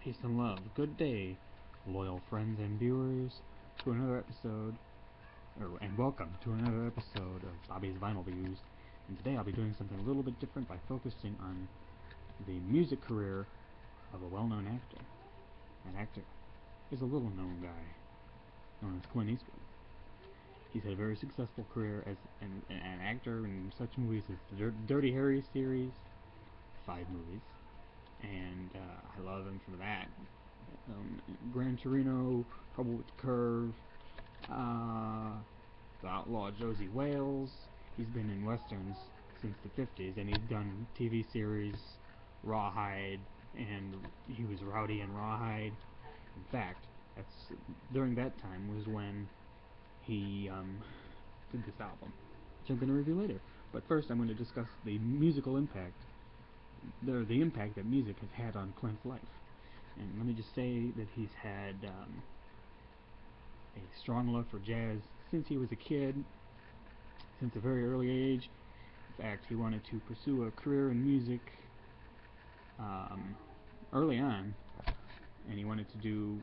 Peace and love. Good day, loyal friends and viewers, to another episode, and welcome to another episode of Bobby's Vinyl Views. And today I'll be doing something a little bit different by focusing on the music career of a well-known actor. That actor is a little-known guy known as Clint Eastwood. He's had a very successful career as an actor in such movies as the Dirty Harry series, 5 movies. And I love him for that. Gran Torino, Trouble with the Curve, The Outlaw Josie Wales. He's been in westerns since the 50s, and he's done TV series Rawhide, and he was Rowdy in Rawhide. In fact, during that time was when he did this album, which I'm going to review later. But first I'm going to discuss the musical impact, the impact that music has had on Clint's life. And let me just say that he's had a strong love for jazz since he was a kid, since a very early age. In fact, he wanted to pursue a career in music early on, and he wanted to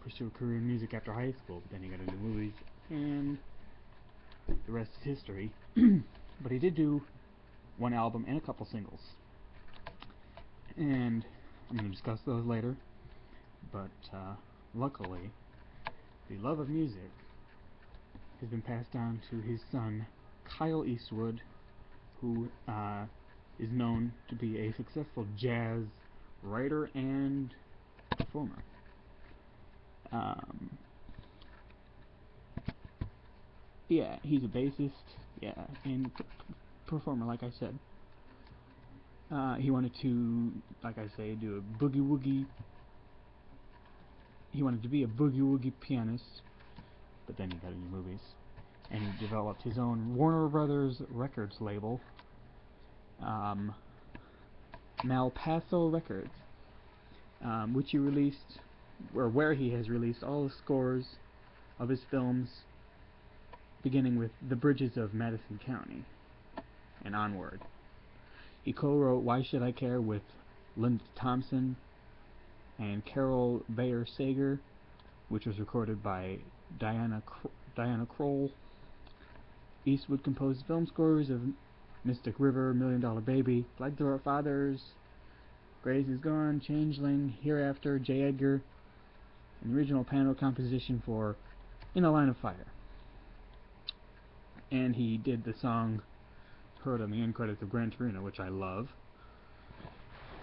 pursue a career in music after high school, but then he got into movies, and the rest is history. But he did do one album and a couple singles, and I'm going to discuss those later. But luckily, the love of music has been passed on to his son, Kyle Eastwood, who is known to be a successful jazz writer and performer. Yeah, he's a bassist, and performer, like I said. He wanted to, like I say, do a boogie-woogie. He wanted to be a boogie-woogie pianist, but then he got into movies, and he developed his own Warner Brothers Records label, Malpaso Records, which he released, or where he has released all the scores of his films, beginning with The Bridges of Madison County and onward. He co-wrote Why Should I Care with Linda Thompson and Carol Bayer Sager, which was recorded by Diana Kroll. Eastwood composed film scores of Mystic River, $1 Million Baby, Like the Fathers, Grace is Gone, Changeling, Hereafter, J. Edgar, and the original piano composition for In a Line of Fire. And he did the song heard on the end credits of Gran Torino, which I love.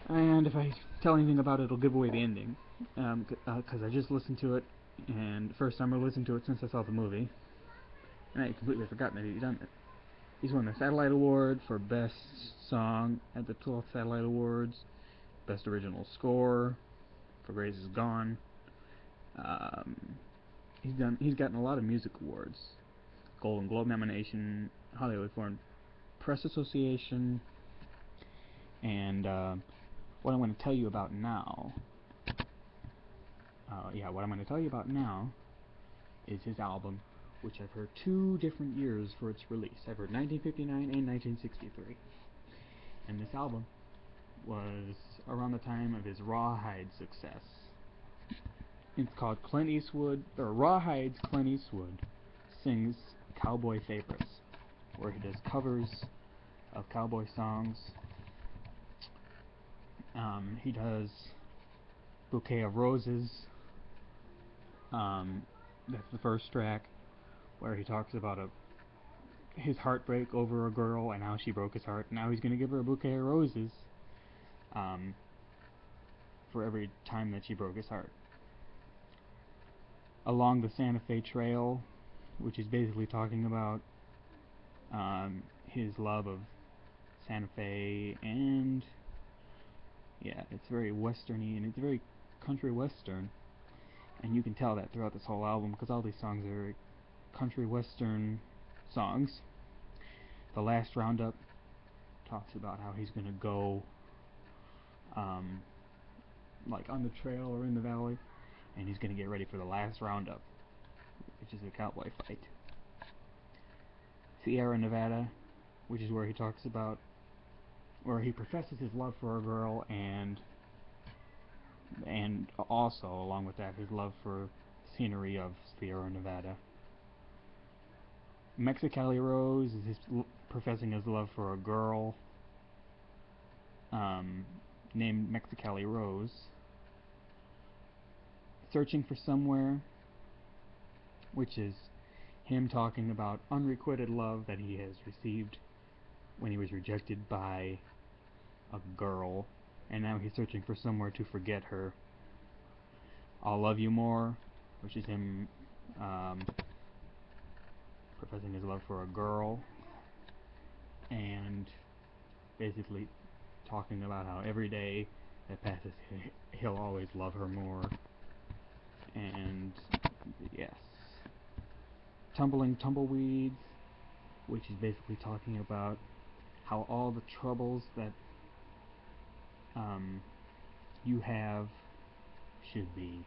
And if I tell anything about it, it'll give away the ending, because I just listened to it, and first time I listened to it since I saw the movie, and I had completely forgotten that he'd done it. He's won the Satellite Award for Best Song at the 12th Satellite Awards, Best Original Score for Grace is Gone. He's gotten a lot of music awards, Golden Globe nomination, Hollywood Foreign Press Association, and what I'm going to tell you about now, is his album, which I've heard 2 different years for its release. I've heard 1959 and 1963, and this album was around the time of his Rawhide success. It's called Rawhide's Clint Eastwood Sings Cowboy Favorites, where he does covers of cowboy songs. He does Bouquet of Roses. That's the first track, where he talks about his heartbreak over a girl and how she broke his heart. Now he's going to give her a bouquet of roses for every time that she broke his heart. Along the Santa Fe Trail, which is basically talking about his love of Santa Fe, and it's very westerny, and it's very country western, and you can tell that throughout this whole album, because all these songs are country western songs. The Last Roundup talks about how he's going to go like on the trail or in the valley, and he's going to get ready for the last roundup, which is a cowboy fight. Sierra Nevada, which is where he talks about where he professes his love for a girl, and also along with that his love for scenery of Sierra Nevada. Mexicali Rose is professing his love for a girl named Mexicali Rose. Searching for Somewhere, which is him talking about unrequited love that he has received when he was rejected by a girl, and now he's searching for somewhere to forget her. I'll Love You More, which is him professing his love for a girl, and basically talking about how every day that passes he'll always love her more. And yes, Tumbling Tumbleweeds, which is basically talking about how all the troubles that you have should be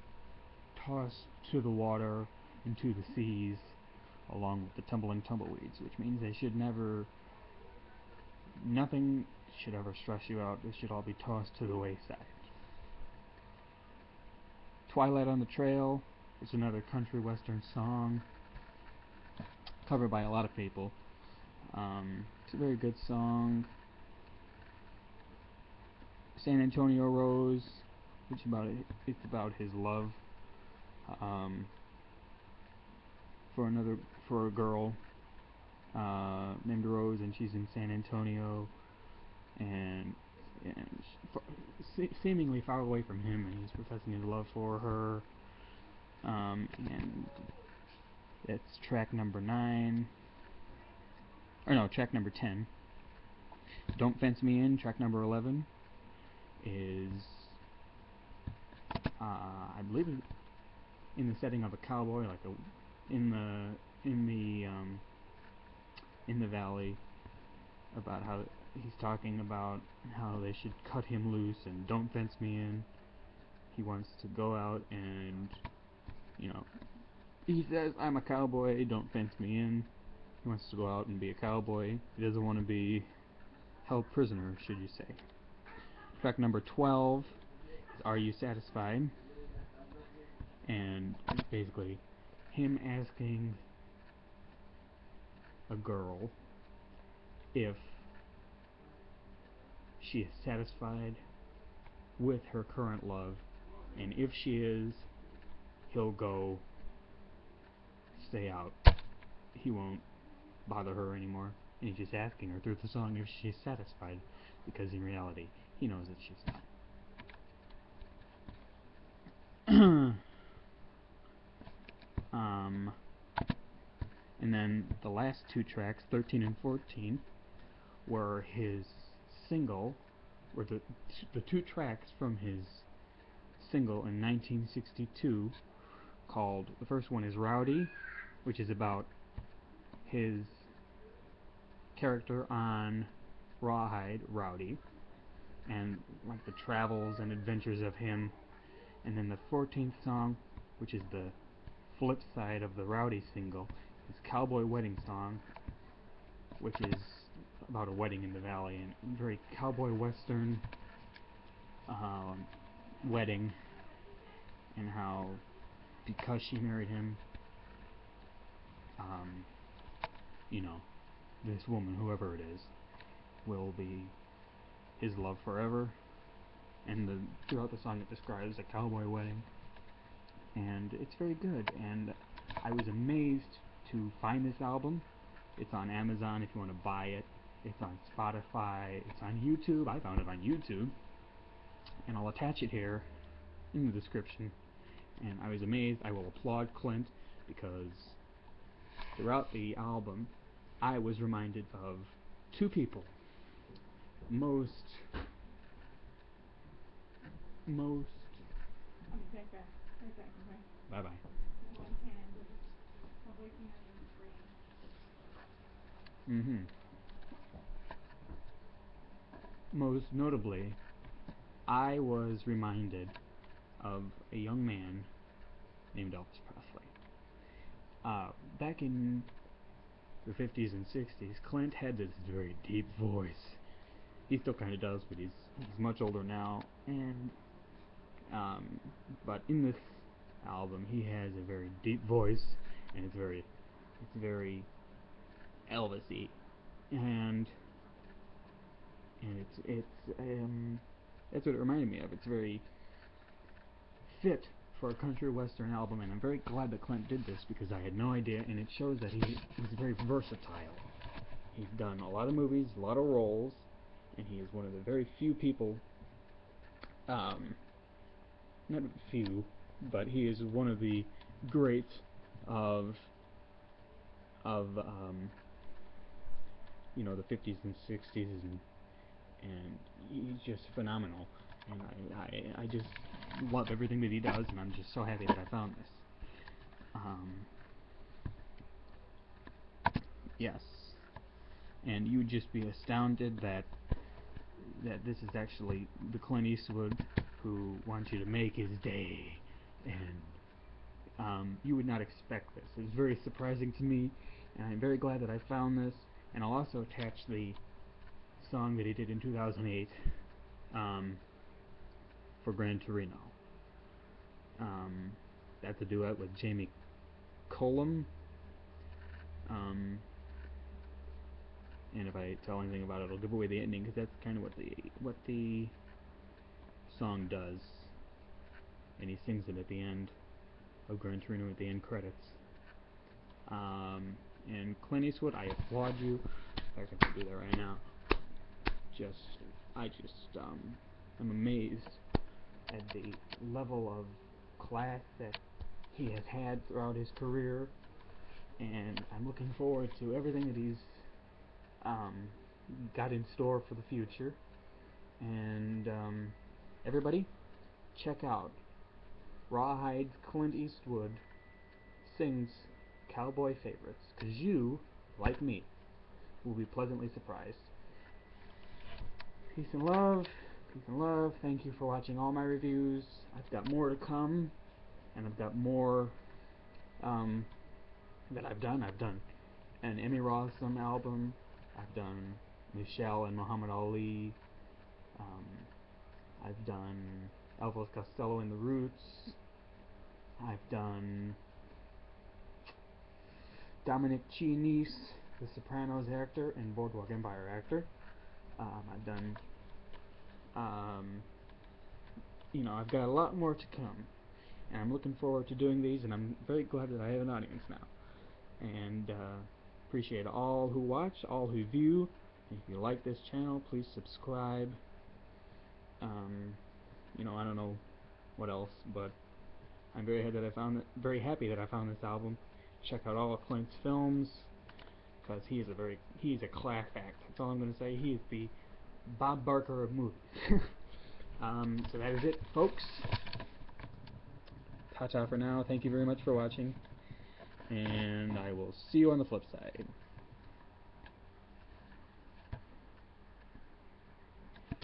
tossed to the water and to the seas along with the tumbling tumbleweeds, which means they should never, nothing should ever stress you out. It should all be tossed to the wayside. Twilight on the Trail is another country western song covered by a lot of people. It's a very good song. San Antonio Rose, which it's about his love for a girl named Rose, and she's in San Antonio, and seemingly far away from him, and he's professing his love for her. And that's track number 9. Or no, track number 10. Don't Fence Me In, track number 11, is I believe in the setting of a cowboy, like in the valley, about how he's talking about how they should cut him loose and don't fence me in. He wants to go out and, he says, I'm a cowboy, don't fence me in. He wants to go out and be a cowboy. He doesn't want to be held prisoner, should you say. Track number 12 is Are You Satisfied? And it's basically him asking a girl if she is satisfied with her current love, and if she is, he'll go stay out. He won't bother her anymore, and he's just asking her through the song if she's satisfied, because in reality he knows that she's not. And then the last two tracks, 13 and 14, were his single, were the two tracks from his single in 1962, called, the first one is Rowdy, which is about his character on Rawhide, Rowdy, and like the travels and adventures of him. And then the 14th song, which is the flip side of the Rowdy single, is Cowboy Wedding Song, which is about a wedding in the valley, and very cowboy western wedding, and how because she married him, this woman, whoever it is, will be his love forever. And throughout the song it describes a cowboy wedding, and it's very good, and I was amazed to find this album. It's on Amazon if you want to buy it. It's on Spotify. It's on YouTube. I found it on YouTube, and I'll attach it here in the description. And I was amazed. I will applaud Clint, because throughout the album I was reminded of two people. Most I'll be right back, okay? Bye bye. One hand, my boyfriend has a brain. Most notably, I was reminded of a young man named Elvis Presley. Back in the 50s and 60s, Clint had this very deep voice, he still kind of does, but he's much older now. And but in this album, he has a very deep voice, and it's very Elvis-y, and that's what it reminded me of. It's very fit for a country western album, and I'm very glad that Clint did this because I had no idea, and it shows that he's very versatile. He's done a lot of movies, a lot of roles, and he is one of the very few people, not few, but he is one of the greats of you know, the 50s and 60s, and he's just phenomenal. And I just love everything that he does, and I'm just so happy that I found this. Yes, and you would just be astounded that this is actually the Clint Eastwood who wants you to make his day, and you would not expect this. It was very surprising to me, and I'm very glad that I found this. And I'll also attach the song that he did in 2008 for Gran Torino. That's a duet with Jamie Cullum. And if I tell anything about it, I'll give away the ending, because that's kind of what the song does. And he sings it at the end of Gran Torino at the end credits. And Clint Eastwood, I applaud you. In fact, I can do that right now. I'm amazed at the level of class that he has had throughout his career, and I'm looking forward to everything that he's got in store for the future. And everybody, check out Rawhide's Clint Eastwood sings Cowboy favorites, because you, like me, will be pleasantly surprised. Peace and love. Peace and love. Thank you for watching all my reviews. I've got more to come, and I've got more that I've done. I've done an Emmy Rossum album. I've done Michelle and Muhammad Ali. I've done Elvis Costello and the Roots. I've done Dominic Chianese, the Sopranos actor and Boardwalk Empire actor. I've done, you know, I've got a lot more to come, and I'm looking forward to doing these, and I'm very glad that I have an audience now. And appreciate all who watch, all who view. If you like this channel, please subscribe. You know, I don't know what else, but I'm very happy that I found this album. Check out all of Clint's films, because he's a class act. That's all I'm going to say. He is the Bob Barker of movies. So that is it, folks. Ta-ta for now. Thank you very much for watching, and I will see you on the flip side.